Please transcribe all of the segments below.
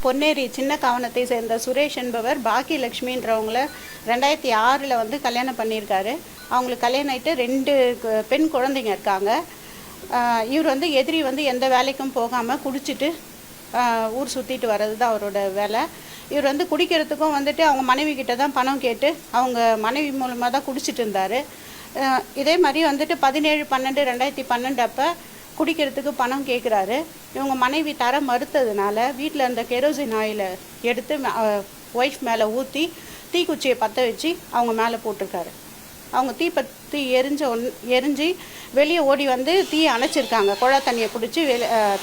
பொன்னேரி சின்ன காவனத்தை சேர்ந்த சுரேஷ் என்பவர் பாக்கியலட்சுமின்றவங்கள 2006 வந்து கல்யாணம் பண்ணியிருக்காரு. அவங்களுக்கு கல்யாணம் ஆகிட்டு 2 பெண் குழந்தைங்க இருக்காங்க. இவர் வந்து எதிரி வந்து எந்த வேலைக்கும் போகாமல் குடிச்சிட்டு ஊர் சுற்றிட்டு வர்றது தான் அவரோட வேலை. இவர் வந்து குடிக்கிறதுக்கும் வந்துட்டு அவங்க மனைவி கிட்ட தான் பணம் கேட்டு அவங்க மனைவி மூலமாக தான் குடிச்சிட்டு இருந்தார். இதே மாதிரி வந்துட்டு 17/12/2012 அப்போ குடிக்கிறதுக்கு பணம் கேட்குறாரு. இவங்க மனைவி தர மறுத்ததுனால வீட்டில் இருந்த கெரோசின் ஆயிலை எடுத்து ஒய்ஃப் மேலே ஊற்றி தீக்குச்சியை பற்ற வச்சு அவங்க மேலே போட்டிருக்காரு. அவங்க தீ எரிஞ்சு வெளியே ஓடி வந்து தீயை அணைச்சிருக்காங்க. குழா தண்ணியை பிடிச்சி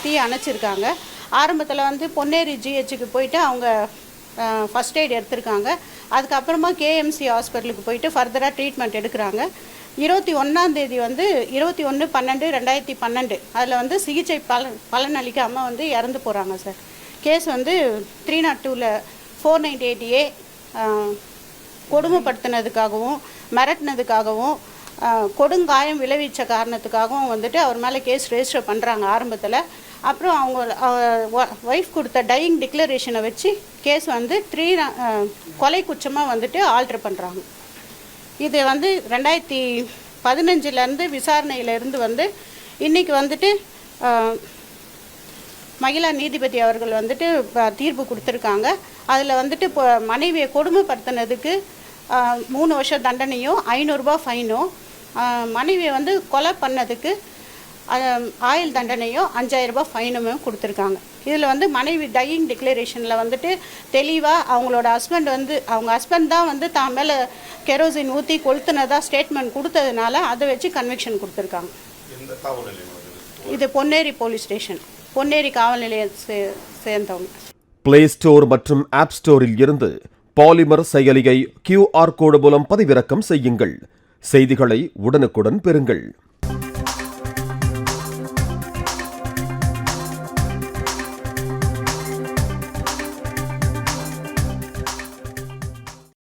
தீயை அணைச்சிருக்காங்க. ஆரம்பத்தில் வந்து பொன்னேரி ஜிஹெச்சுக்கு போயிட்டு அவங்க ஃபஸ்ட் எய்ட் எடுத்திருக்காங்க. அதுக்கப்புறமா கேஎம்சி ஹாஸ்பிட்டலுக்கு போயிட்டு ஃபர்தராக ட்ரீட்மெண்ட் எடுக்கிறாங்க. 21ஆம் தேதி வந்து 21/12/2012 அதில் வந்து சிகிச்சை பலனளிக்காமல் வந்து இறந்து போகிறாங்க சார். கேஸ் வந்து 302 498A கொடுமைப்படுத்தினதுக்காகவும் மிரட்டினதுக்காகவும் கொடுங்காயம் விளைவிச்ச காரணத்துக்காகவும் வந்துட்டு அவர் மேலே கேஸ் ரெஜிஸ்டர் பண்ணுறாங்க ஆரம்பத்தில். அப்புறம் அவங்க ஒய்ஃப் கொடுத்த டையிங் டிக்ளரேஷனை வச்சு கேஸ் வந்து கொலை குற்றமாக வந்துட்டு ஆல்டர் பண்ணுறாங்க. இது வந்து 2015 விசாரணையிலேருந்து வந்து இன்றைக்கி வந்துட்டு மகிழா நீதிபதி அவர்கள் வந்துட்டு தீர்ப்பு கொடுத்துருக்காங்க. அதில் வந்துட்டு இப்போ மனைவியை கொடுமைப்படுத்தினதுக்கு 3 வருஷம் தண்டனையும் 500 ரூபா ஃபைனும், மனைவியை வந்து கொலை பண்ணதுக்கு ஆயுள் தண்டனையும் 5000 ரூபா ஃபைனுமே கொடுத்துருக்காங்க. இதில் வந்து மனைவி டையிங் டிக்ளரேஷனில் வந்துட்டு தெளிவாக அவங்களோட அவங்க ஹஸ்பண்ட் தான் வந்து தான் மேலே கெரோசின் ஊற்றி கொளுத்துனதா ஸ்டேட்மெண்ட் கொடுத்ததுனால அதை வச்சு கன்விக்ஷன் கொடுத்துருக்காங்க. இது பொன்னேரி போலீஸ் ஸ்டேஷன், பொன்னேரி காவல் நிலையம் சேர்ந்தவங்க. பிளே ஸ்டோர் மற்றும் ஆப் ஸ்டோரில் இருந்து பாலிமர் செயலியை QR கோடு மூலம் பதிவிறக்கம் செய்யுங்கள். செய்திகளை உடனுக்குடன் பெறுங்கள்.